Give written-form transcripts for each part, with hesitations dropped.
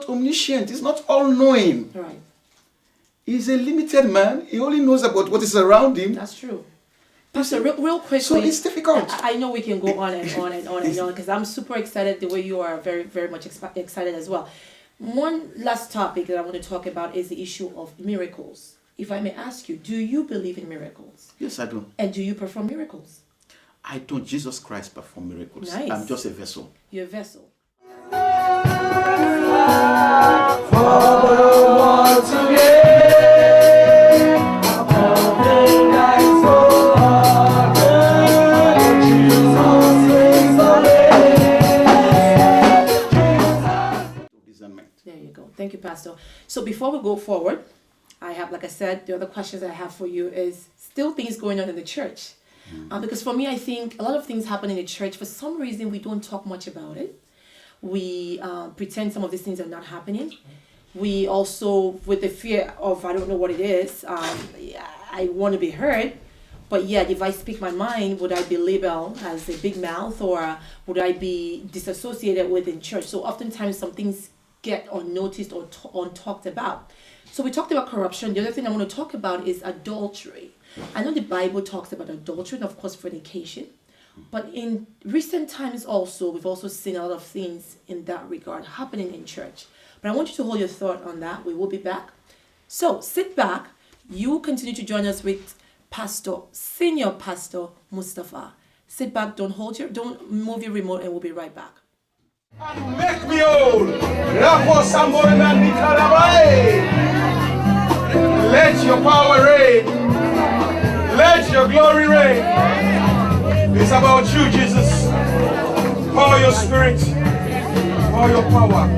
not omniscient. He's not all-knowing. Right. He's a limited man. He only knows about what is around him. That's true. Pastor, real quickly. So it's difficult. I know we can go on and on and on and on because I'm super excited the way you are very, very much excited as well. One last topic that I want to talk about is the issue of miracles. If I may ask you, do you believe in miracles? Yes, I do. And do you perform miracles? I don't. Jesus Christ performed miracles. Nice. I'm just a vessel. You're a vessel. There you go. Thank you, Pastor. So before we go forward, I have, like I said, the other questions I have for you is still things going on in the church. Because for me, I think a lot of things happen in the church. For some reason, we don't talk much about it. We pretend some of these things are not happening. We also, with the fear of, I don't know what it is, I want to be heard. But yet, if I speak my mind, would I be labeled as a big mouth, or would I be disassociated with in church? So oftentimes some things get unnoticed or untalked about. So we talked about corruption. The other thing I want to talk about is adultery. I know the Bible talks about adultery and of course fornication. But in recent times also, we've also seen a lot of things in that regard happening in church. But I want you to hold your thought on that. We will be back. So sit back. You continue to join us with Senior Pastor Mustapha. Sit back, don't move your remote, and we'll be right back. And make me old. Let your power reign. Let your glory reign. It's about you, Jesus. Pour your spirit. Pour your power.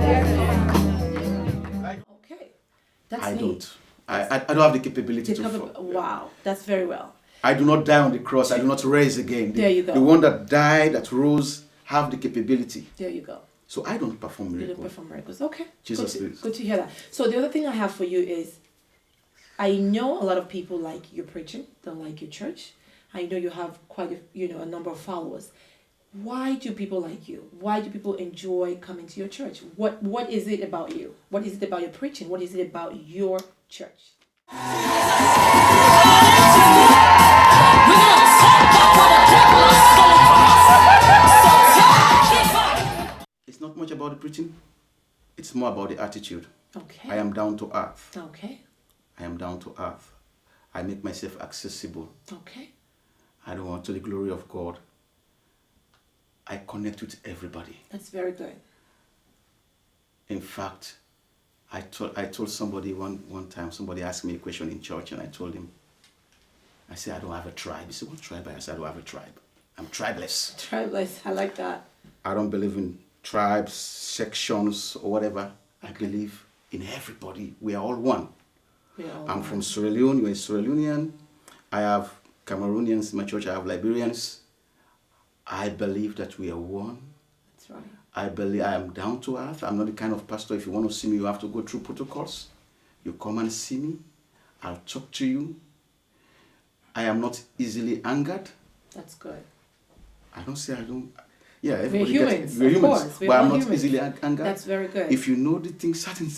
Okay. That's I neat. don't. I don't have the capability to fall. Wow, that's very well. I do not die on the cross. I do not rise again. There you go. The one that died, that rose, have the capability. There you go. So I don't perform miracles. You don't perform miracles. Okay. Jesus good to hear that. So the other thing I have for you is, I know a lot of people like your preaching, don't like your church. I know you have quite a number of followers. Why do people like you? Why do people enjoy coming to your church? What is it about you? What is it about your preaching? What is it about your church? It's not much about the preaching. It's more about the attitude. Okay. I am down to earth. Okay. I am down to earth. I make myself accessible. Okay. I don't want to the glory of God. I connect with everybody. That's very good. In fact, I told somebody one time, somebody asked me a question in church, and I told him, I said, I don't have a tribe. He said, what tribe? I said, I don't have a tribe. I'm tribeless. Tribeless, I like that. I don't believe in tribes, sections, or whatever. I believe in everybody. We are all one. I'm from Sierra Leone. You're a Sierra Leonean. I have Cameroonians in my church. I have Liberians. I believe that we are one. That's right. I believe I am down to earth. I'm not the kind of pastor, if you want to see me, you have to go through protocols. You come and see me. I'll talk to you. I am not easily angered. That's good. I don't say I don't. Yeah, We're everybody humans, gets it. We're of humans, course. We're but I'm all not humans. easily angered. That's very good. If you know the things, certain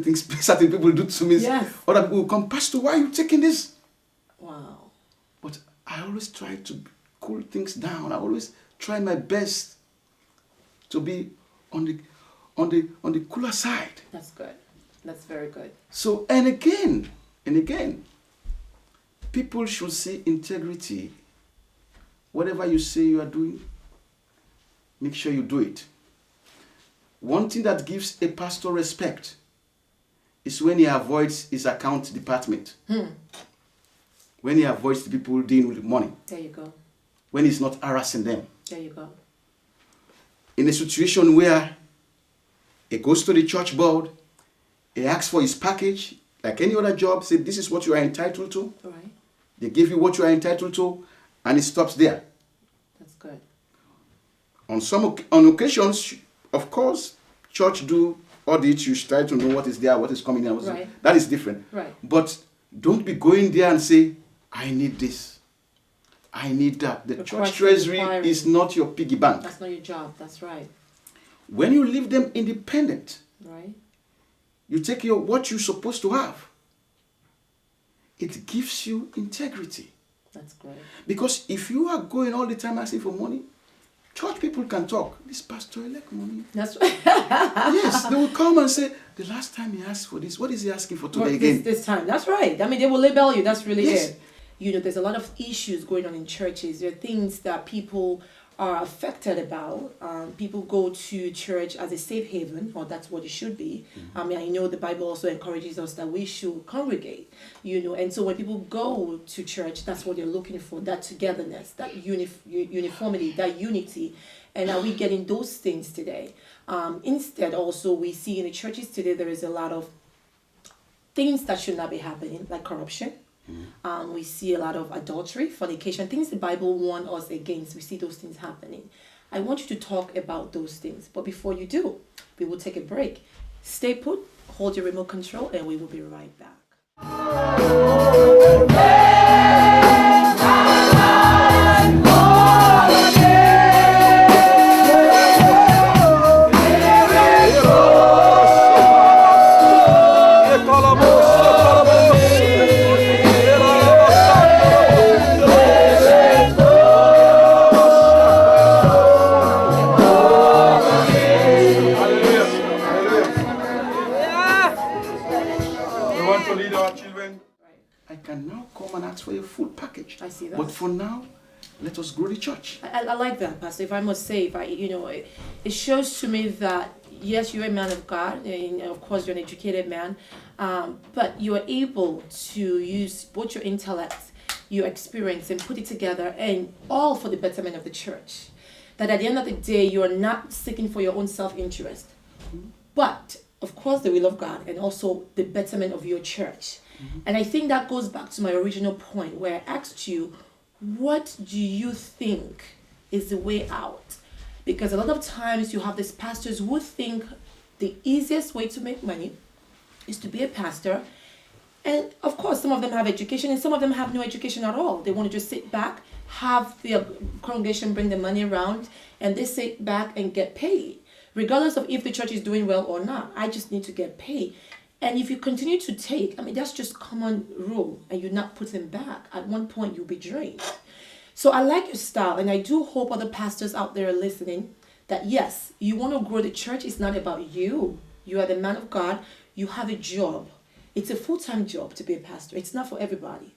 things, certain people do to me, Yes. other people will come, Pastor, why are you taking this? Wow. But I always try to cool things down. I always try my best to be on the cooler side. That's good. That's very good. So, and again, people should see integrity. Whatever you say you are doing, make sure you do it. One thing that gives a pastor respect is when he avoids his account department. When he avoids the people dealing with money. There you go. When he's not harassing them. There you go. In a situation where he goes to the church board, he asks for his package, like any other job, say this is what you are entitled to. All right. They give you what you are entitled to, and it stops there. That's good. On occasions, of course, church do audit. You try to know what is there, what is coming in. Right. That is different. Right. But don't be going there and say, I need this. I need that. The church treasury is not your piggy bank. That's not your job. That's right. When you leave them independent, Right. You take what you're supposed to have. It gives you integrity. That's great. Because if you are going all the time asking for money, church people can talk. This pastor elect money. That's right. Yes, they will come and say, the last time he asked for this, what is he asking for today again? This time. That's right. I mean, they will label you. That's really Yes. it. You know, there's a lot of issues going on in churches. There are things that people are affected about. People go to church as a safe haven, or that's what it should be. I mean, I know the Bible also encourages us that we should congregate, you know, and so when people go to church, that's what they're looking for, that togetherness, that uniformity, that unity. And are we getting those things today? Instead, also, we see in the churches today, there is a lot of things that should not be happening, like corruption. We see a lot of adultery, fornication, things the Bible warns us against. We see those things happening. I want you to talk about those things. But before you do, we will take a break. Stay put, hold your remote control, and we will be right back. I can now come and ask for a full package. I see that. But for now, let us grow the church. I like that, Pastor. If I must say, it shows to me that yes, you're a man of God, and of course you're an educated man, but you are able to use both your intellect, your experience, and put it together, and all for the betterment of the church. That at the end of the day, you are not seeking for your own self-interest, but of course the will of God, and also the betterment of your church. And I think that goes back to my original point where I asked you, what do you think is the way out? Because a lot of times you have these pastors who think the easiest way to make money is to be a pastor. And of course, some of them have education and some of them have no education at all. They want to just sit back, have the congregation bring the money around, and they sit back and get paid. Regardless of if the church is doing well or not, I just need to get paid. And if you continue to take, I mean, that's just common rule, and you're not putting back. At one point, you'll be drained. So I like your style, and I do hope other pastors out there are listening that yes, you want to grow the church. It's not about you. You are the man of God. You have a job. It's a full-time job to be a pastor. It's not for everybody,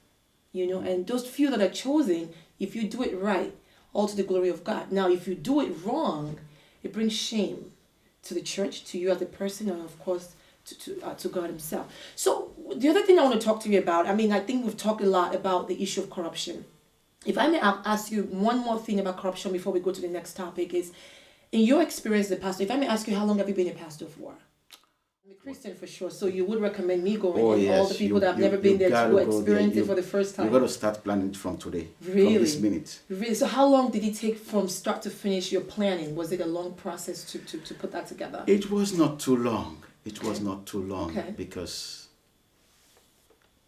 you know. And those few that are chosen, if you do it right, all to the glory of God. Now, if you do it wrong, it brings shame to the church, to you as a person, and of course, to God himself. So the other thing I want to talk to you about, I mean, I think we've talked a lot about the issue of corruption. If I may ask you one more thing about corruption before we go to the next topic is, in your experience as a pastor, if I may ask you, how long have you been a pastor for? I'm a Christian for sure, so you would recommend me going, and yes. all the people that have never been there to experience it for the first time. You've got to start planning from today, really? from this minute. Really? So how long did it take from start to finish your planning? Was it a long process to put that together? It was not too long. It was not too long because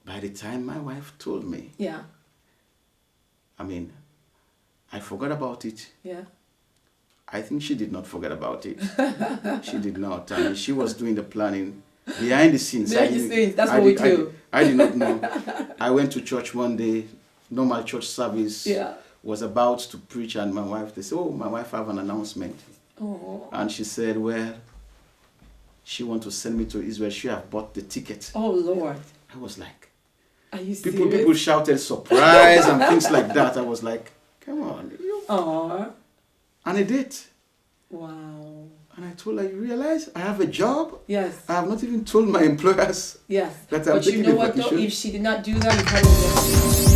by the time my wife told me, I mean, I forgot about it. Yeah. I think she did not forget about it. She did not. I mean, she was doing the planning behind the scenes. That's what we do. I did not know. I went to church one day, normal church service. Yeah. Was about to preach, and my wife, they said, my wife have an announcement. Oh. And she said, well, she want to send me to Israel. She have bought the ticket. Oh, Lord. I was like, are you people serious? People shouted surprise and things like that. I was like, come on. Aww. And I did. Wow. And I told her, you realize I have a job? Yes. I have not even told my employers. Yes. That I'm but you know what though? If she did not do that, you probably would have